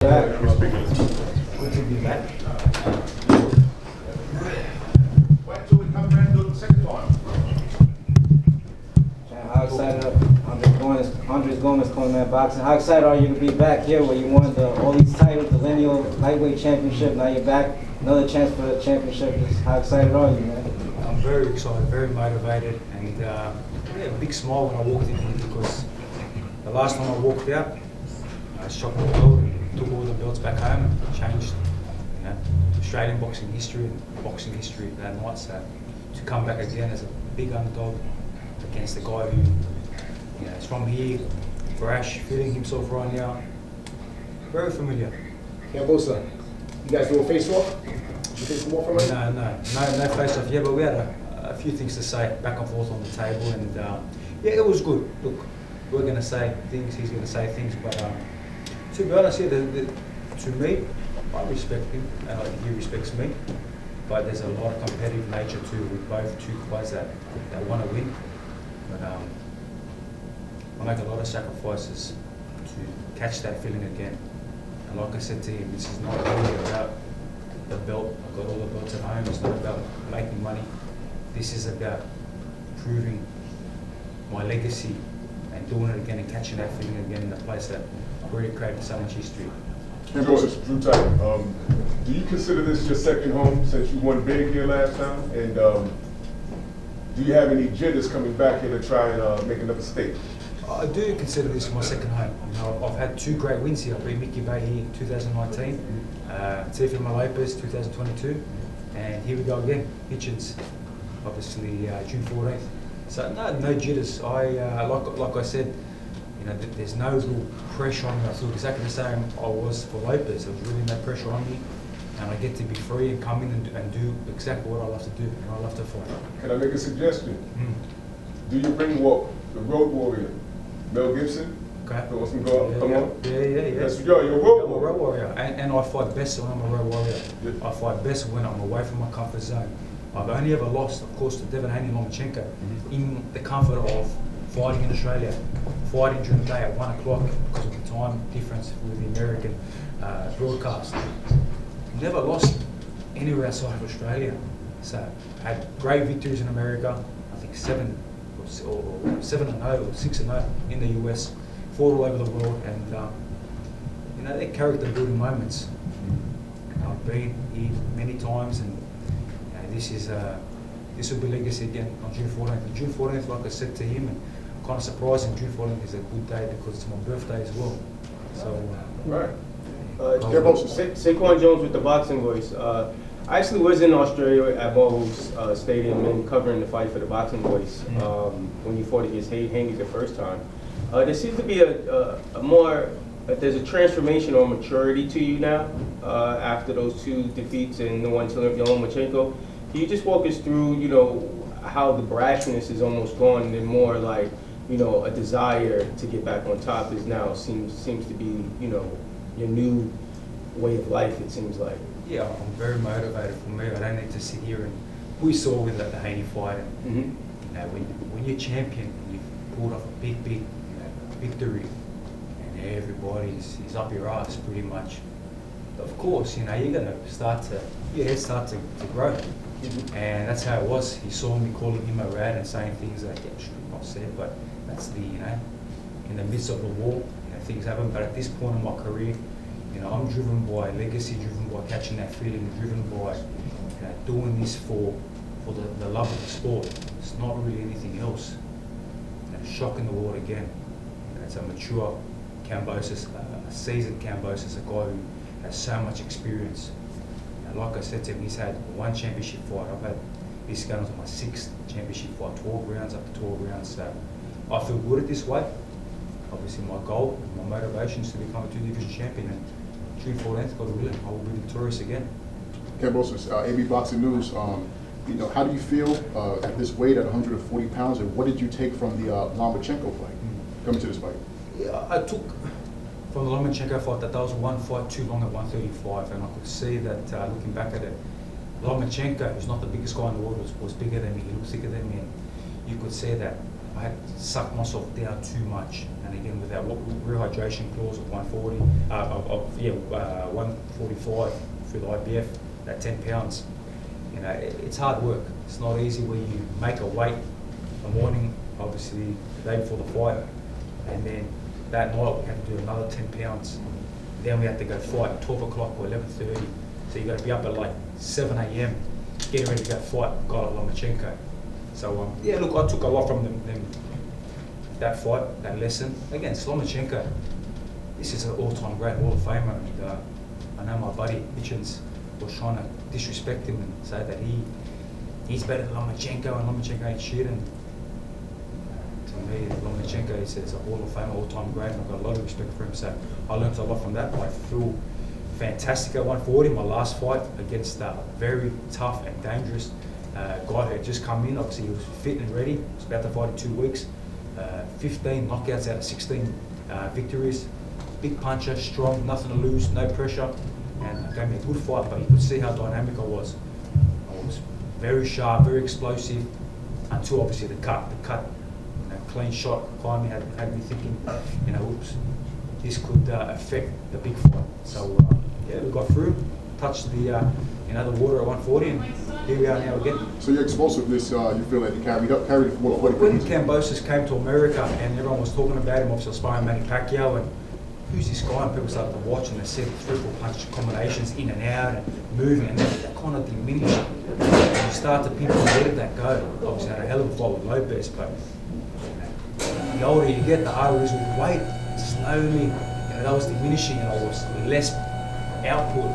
Good to be back. Wait till we come around and do it the second time. How excited Andres Gomez, Cornerman Boxing. How excited are you to be back here where you won all these titles, the lineal lightweight championship, now you're back, another chance for the championship. How excited are you, man? I'm very excited, very motivated, and yeah, a big smile when I walked in here because the last time I walked out, I shocked the world, took all the belts back home, and changed, Australian boxing history and boxing history that night. So to come back again as a big underdog against a guy who, is from here, brash, feeling himself right now, very familiar. KAMBOSOS, you guys do a face-off? You face them off already? No face-off yet, but we had a few things to say back and forth on the table, and yeah, it was good. Look, we're going to say things, he's going to say things, but to be honest, yeah, to me, I respect him, and I think he respects me, but there's a lot of competitive nature too with both two guys that want to win. But I make a lot of sacrifices to catch that feeling again. And like I said to him, this is not really about the belt. I've got all the belts at home. It's not about making money. This is about proving my legacy and doing it again and catching that feeling again in a place that I've already created so much history. KAMBOSOS, Drew Titan, do you consider this your second home since you won big here last time? And do you have any jitters coming back here to try and make another stake? I do consider this my second home. I've had two great wins here. I beat Mickey Bay here in 2019, Teofimo Lopez 2022, and here we go again, Hitchens, obviously June 14th. So no jitters. Like I said, there's no real pressure on me. I feel exactly the same I was for Lopez. There was really no pressure on me, and I get to be free and come in and do exactly what I love to do, and I love to fight. Can I make a suggestion? Do you bring the Road Warrior, Mel Gibson? Okay. You want some go? Come on. Yeah. That's you're a road I'm a warrior. road warrior, and I fight best when I'm a road warrior. Yeah. I fight best when I'm away from my comfort zone. I've only ever lost, of course, to Devin Haney Lomachenko in the comfort of fighting in Australia, fighting during the day at 1 o'clock because of the time difference with the American broadcast. Never lost anywhere outside of Australia. So had great victories in America. I think 7-0 or 6-0 in the US. Fought all over the world, and they're character building moments. I've been here many times, and this will be legacy again on June 14th. And June 14th, like I said to him, and kind of surprising, June 14th is a good day because it's my birthday as well. So, Right. KAMBOSOS, Saquon Jones with the Boxing Voice. I actually was in Australia at Marvel's Stadium and covering the fight for the Boxing Voice when you fought against Haney the first time. There seems to be there's a transformation or maturity to you now after those two defeats and the one to Lomachenko. Can you just walk us through, how the brashness is almost gone and more like, a desire to get back on top is now seems to be, your new way of life, it seems like. yeah, I'm very motivated. For me, I don't need to sit here and we saw with the Haney fight. When you're champion, you've pulled off a big victory, and everybody is up your ass pretty much. Of course, you're gonna start to grow, and that's how it was. He saw me calling him a rat and saying things that should not said, but that's in the midst of the war, things happen. But at this point in my career, I'm driven by legacy, driven by catching that feeling, driven by doing this for the love of the sport. It's not really anything else. Shocking the world again. It's a mature KAMBOSOS, a seasoned KAMBOSOS, a guy who has so much experience. And like I said to him, he's had one championship fight. I've had this going on to my 6th championship fight, 12 rounds up to 12 rounds. So I feel good at this weight. Obviously my goal, my motivation is to become a 2-division champion, and June 14th, God willing, I will be victorious again. KAMBOSOS, AB Boxing News, how do you feel at this weight at 140 pounds, and what did you take from the Lomachenko fight, coming to this fight? Yeah, I took from the Lomachenko fight that was one fight too long at 135, and I could see that looking back at it, Lomachenko, who's not the biggest guy in the world, was bigger than me, he looked thicker than me, and you could see that I had sucked myself down too much. And again, with that rehydration clause of 140, 145 for the IBF, that 10 pounds. You know, it's hard work. It's not easy where you make a weight the morning, obviously the day before the fight, and then that night we had to do another 10 pounds. Then we had to go fight at 12 o'clock or 11:30. So you got to be up at like 7 a.m. getting ready to go fight guy like Lomachenko. So yeah, look, I took a lot from them that fight, that lesson. Again, Lomachenko, this is an all-time great Hall of Famer. And, I know my buddy Hitchens was trying to disrespect him and say that he's better than Lomachenko and Lomachenko ain't shit. And to me, Lomachenko is a Hall of Famer, all-time great, and I've got a lot of respect for him. So I learned a lot from that. I feel fantastic at 140. My last fight against a very tough and dangerous guy who had just come in. Obviously, he was fit and ready. He was about to fight in 2 weeks. 15 knockouts out of 16 victories. Big puncher, strong, nothing to lose, no pressure, and gave me a good fight. But you could see how dynamic I was. I was very sharp, very explosive, until obviously the cut. You know, clean shot, kind of had me thinking, you know, oops, this could affect the big fight. So yeah, we got through, touched the the water at 140, and here we are now again. So your explosiveness, you feel that you carried it for 140 When Kambosos came to America and everyone was talking about him, obviously sparring Manny Pacquiao, and who's this guy? And people started to watch, and they said 3-4 punch combinations in and out and moving, and that kind of diminished. And you start to pinpoint where did that go? Obviously had a hell of a fight with Lopez, but the older you get, the harder it is with weight. Slowly, that was diminishing, and I was less output.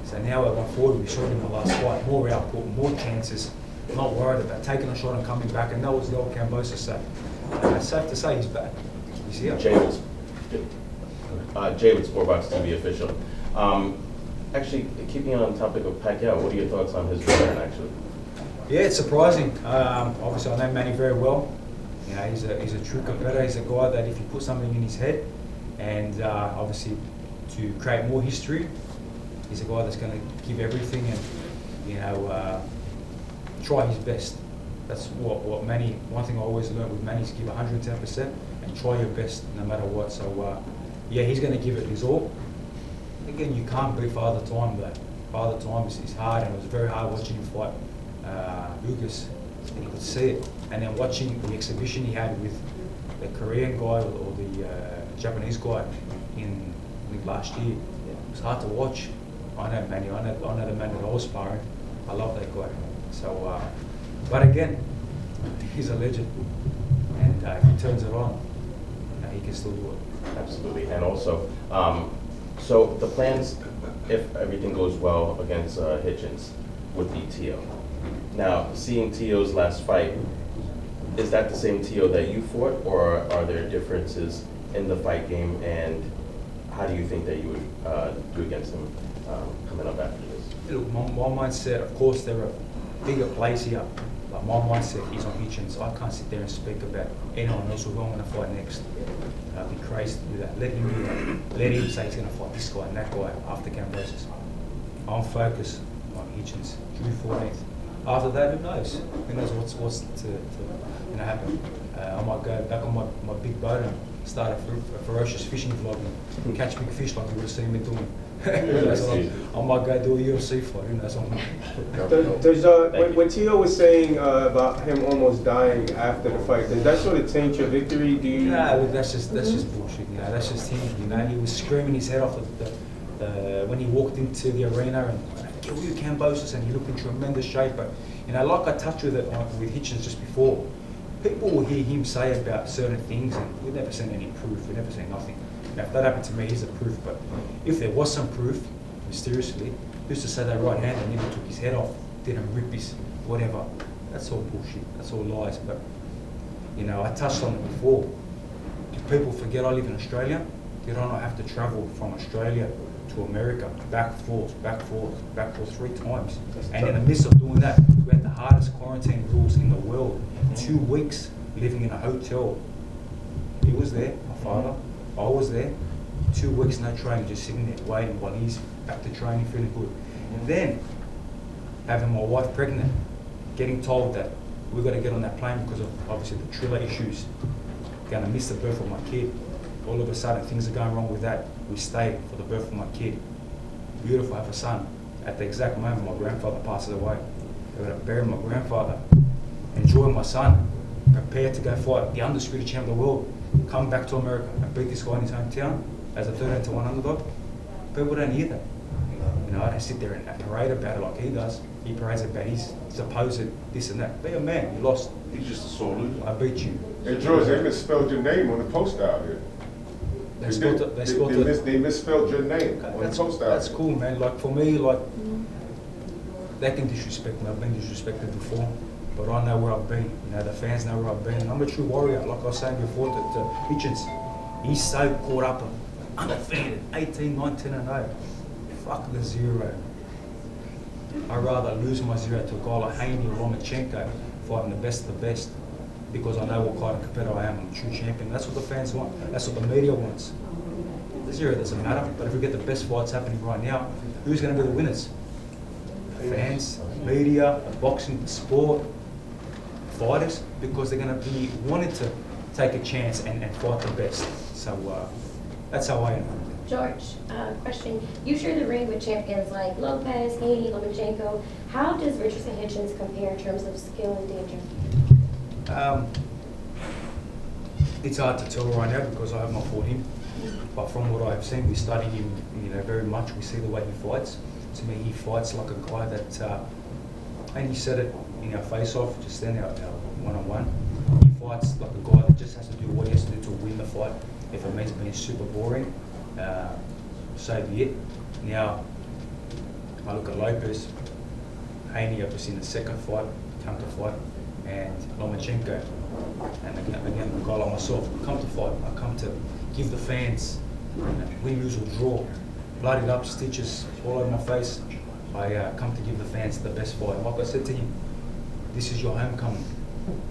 So now at 140, we showed him the last fight, more output, more chances, not worried about taking a shot and coming back, and that was the old Kambosos. So it's safe to say he's back. He's here. Jay with Sportbox TV official. Actually, keeping on topic of Pacquiao, what are your thoughts on his return, actually? Yeah, it's surprising. Obviously, I know Manny very well. You know, he's a true competitor. He's a guy that if you put something in his head, and obviously to create more history, he's a guy that's going to give everything and try his best. That's what Manny. One thing I always learned with Manny is give 110% and try your best no matter what. So yeah, he's going to give it his all. Again, you can't beat Father Time though. Father Time is hard, and it was very hard watching him fight Ugas, and you could see it. And then watching the exhibition he had with the Korean guy or the Japanese guy in last year, it was hard to watch. I know Manny, I know the man that I was sparring. I love that guy. So, but again, he's a legend, and if he turns it on, he can still do it. Absolutely, and also, so the plans, if everything goes well against Hitchens, would be Tio. Now, seeing Tio's last fight, is that the same Tio that you fought, or are there differences in the fight game, and how do you think that you would do against him coming up after this? Look, my mindset, of course, there are bigger plays here, but my mindset is on Hitchens. I can't sit there and speak about anyone else who I'm going to fight next. I'd be crazy to do that. Let him do that. Let him say he's going to fight this guy and that guy after Kambosos. I'm focused on Hitchens, June 14th. After that, who knows? Who knows what's to happen? I might go back on my big boat and start a ferocious fishing vlog and catch big fish like you would have seen me doing. I might go do a UFC fight, who knows? When Tio was saying about him almost dying after the fight, does that sort of taint your victory? Do you? No, that's just bullshit. You know, that's just him. You know, he was screaming his head off when he walked into the arena and kill you, Kambosos, and he looked in tremendous shape. But you know, like I touched with Hitchens just before, people will hear him say about certain things, and we've never seen any proof. We've never seen nothing. Now, if that happened to me, he's the proof. But if there was some proof, mysteriously, who's to say that right hand and never took his head off, didn't rip his whatever? That's all bullshit. That's all lies. But you know, I touched on it before. Do people forget I live in Australia? Did I not have to travel from Australia to America, back forth 3 times? And in the midst of doing that, we had the hardest quarantine rules in the world. 2 weeks living in a hotel. He was there, my father. I was there. 2 weeks, no training, just sitting there waiting while he's back to training, feeling good. And then having my wife pregnant, getting told that we've got to get on that plane because of obviously the Triller issues. Going to miss the birth of my kid. All of a sudden, things are going wrong with that. We stayed for the birth of my kid. Beautiful, I have a son. At the exact moment my grandfather passes away, they're going to bury my grandfather. Enjoy my son. Prepare to go fight the undisputed champ of the world. Come back to America and beat this guy in his hometown as a 13-1 underdog. People don't hear that. You know, I don't sit there and parade about it like he does. He parades about his supposed this and that. Be a man, you lost. He's just a sore loser. I beat you. Hey George, they misspelled your name on the poster out here. They misspelled your name on the poster out That's here. cool, man. Like for me, like they can disrespect me. I've been disrespected before, but I know where I've been. You know, the fans know where I've been. And I'm a true warrior, like I was saying before to Hitchens. He's so caught up, undefeated, 18, 19 and 0. Fuck the zero. I'd rather lose my zero to a guy like Haney or Lomachenko fighting the best of the best, because I know what kind of competitor I am. I'm a true champion. That's what the fans want. That's what the media wants. The zero doesn't matter, but if we get the best fights happening right now, who's going to be the winners? Fans, media, boxing, sport, fighters, because they're going to be wanting to take a chance and fight the best. So that's how I am. George, question. You share the ring with champions like Lopez, Haney, Lomachenko. How does Richardson Hitchens compare in terms of skill and danger? It's hard to tell right now because I have not fought him. But from what I have seen, we study him, you know, very much. We see the way he fights. To me, he fights like a guy that, and he said it in our face-off just then, our one-on-one. He fights like a guy that just has to do what he has to do to win the fight. If it means being super boring, so be it. Now, I look at Lopez, Haney, obviously in the second fight, come to fight, and Lomachenko. And again, a guy like myself, come to fight. I come to give the fans, win, lose or draw, bloodied up, stitches all over my face. I come to give the fans the best fight. And like I said to him, this is your homecoming.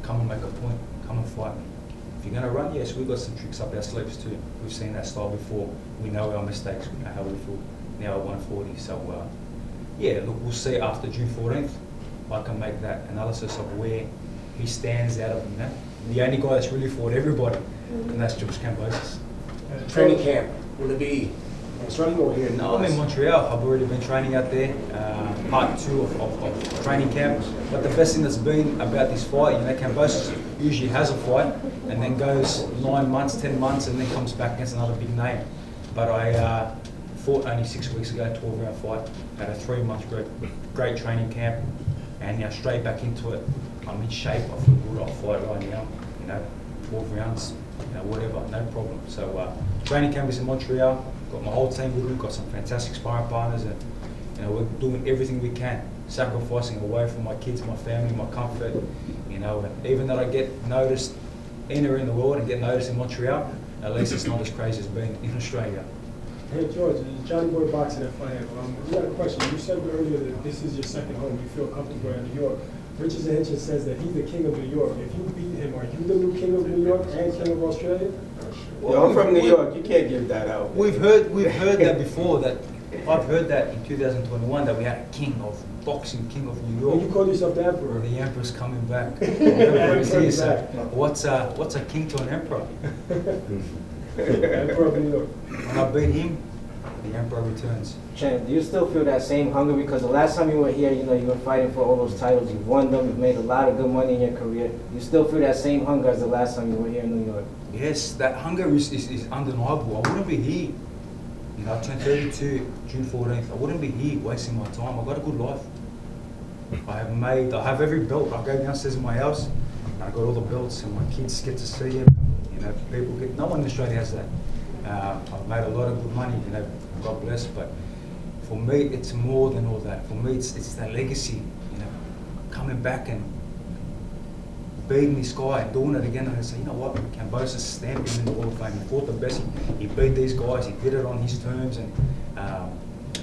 Come and make a point. Come and fight me. If you're going to run, yes, we've got some tricks up our sleeves too. We've seen that style before. We know our mistakes. We know how we feel now at 140. So, yeah, look, we'll see after June 14th. I can make that analysis of where he stands out of, you know, the only guy that's really fought everybody, and that's George KAMBOSOS. Training camp, will it be in Australia or here in the No, I'm in US? Montreal. I've already been training out there, part 2 of training camp. But the best thing that's been about this fight, you know, KAMBOSOS usually has a fight and then goes 9 months, 10 months, and then comes back against another big name. But I fought only 6 weeks ago, 12-round fight, had a 3-month great training camp, and now straight back into it. I'm in shape, I feel good, I'll fight right now, you know, 12 rounds, you know, whatever, no problem. So training camp is in Montreal, got my whole team with me, got some fantastic sparring partners, and you know, we're doing everything we can, sacrificing away from my kids, my family, my comfort, you know, and even though I get noticed anywhere in the world and get noticed in Montreal, at least it's not as crazy as being in Australia. Hey George, Johnny Boy Boxing at Fire. We got a question. You said earlier that this is your second home. You feel comfortable in New York. Richardson Hitchens says that he's the king of New York. If you beat him, are you the new king of New York and king of Australia? Yo, I'm from New York. You can't give that out. We've heard that before. That I've heard that in 2021 that we had a king of boxing, king of New When York. you call yourself the emperor. The emperor's coming back. The emperor's here, so what's a king to an emperor? Emperor of New York. When I beat him, the emperor returns. Champ, do you still feel that same hunger? Because the last time you were here, you know, you were fighting for all those titles. You've won them. You've made a lot of good money in your career. You still feel that same hunger as the last time you were here in New York? Yes, that hunger is undeniable. I wouldn't be here. You know, I turned 32 June 14th. I wouldn't be here wasting my time. I've got a good life. I have every belt. I go downstairs in my house, and I got all the belts, and my kids get to see it. You know, no one in Australia has that. I've made a lot of good money, you know, God bless, but for me, it's more than all that. For me, it's that legacy, you know, coming back and beating this guy and doing it again. And I say, you know what, KAMBOSOS stamped him in the Hall of Fame. He fought the best. He beat these guys. He did it on his terms, and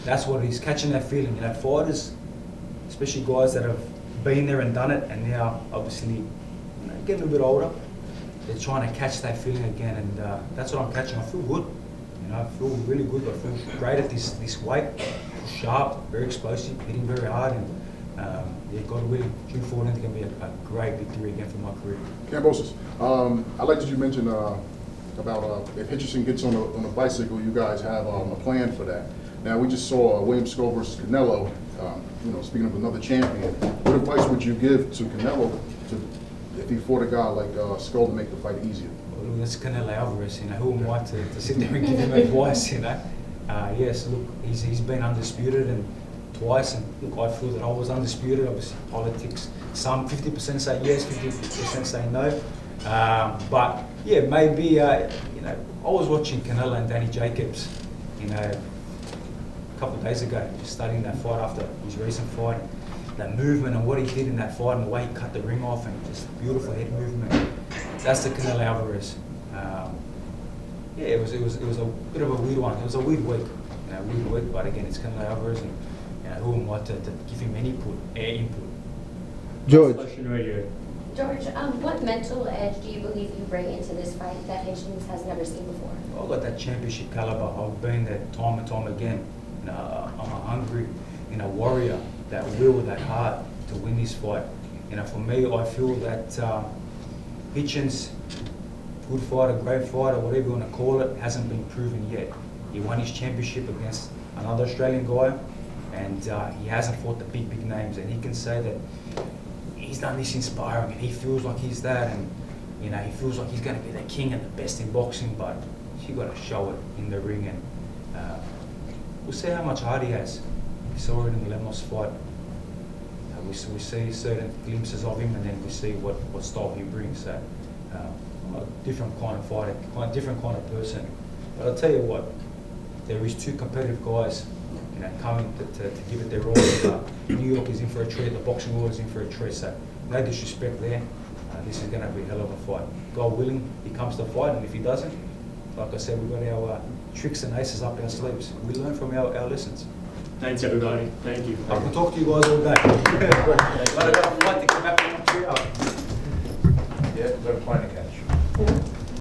that's what he's catching that feeling. You know, fighters, especially guys that have been there and done it, and now obviously, you know, getting a bit older. They're trying to catch that feeling again, and that's what I'm catching. I feel good. You know, I feel really good. I feel great at this weight. Sharp, very explosive, hitting very hard, and Yeah, God willing, June 14th is going to be a great victory again for my career. Kambosos, I like that you mentioned about if Hitchison gets on a bicycle, you guys have a plan for that. Now, we just saw William Skull versus Canelo. Speaking of another champion, what advice would you give to Canelo if he fought a guy like Skull to make the fight easier? Well, that's Canelo Alvarez, who am I to sit there and give him advice, Yes, look, he's been undisputed and twice, and look, I feel that I was undisputed. Obviously, politics, some 50% say yes, 50% say no. But yeah, maybe, I was watching Canelo and Danny Jacobs, a couple of days ago, just studying that fight after his recent fight. That movement and what he did in that fight and the way he cut the ring off and just beautiful head movement. That's the Canelo Alvarez. Yeah, it was a bit of a weird one. It was a weird week, but again, it's Canelo Alvarez, and who am I to give him any input? George. George, what mental edge do you believe you bring into this fight that Hitchens has never seen before? I've got that championship caliber. I've been there time and time again. I'm a hungry, warrior, that will, that heart to win this fight. For me, I feel that Hitchens, good fighter, great fighter, whatever you want to call it, hasn't been proven yet. He won his championship against another Australian guy, and he hasn't fought the big names. And he can say that he's done this inspiring, and he feels like he's that, and he feels like he's going to be the king and the best in boxing. But you got to show it in the ring, and we'll see how much heart he has. We saw it in the Lemos fight. We see certain glimpses of him, and then we see what style he brings. So, I'm a different kind of fighter, different kind of person. But I'll tell you what, there is two competitive guys, coming to give it their all. New York is in for a treat. The boxing world is in for a treat. So, no disrespect there. This is going to be a hell of a fight. God willing, he comes to fight, and if he doesn't, like I said, we've got our tricks and aces up our sleeves. We learn from our lessons. Thanks, everybody. Thank you. I can talk to you guys all day. But I got a flight to come back from Montreal. Yeah, we've got a plane to catch.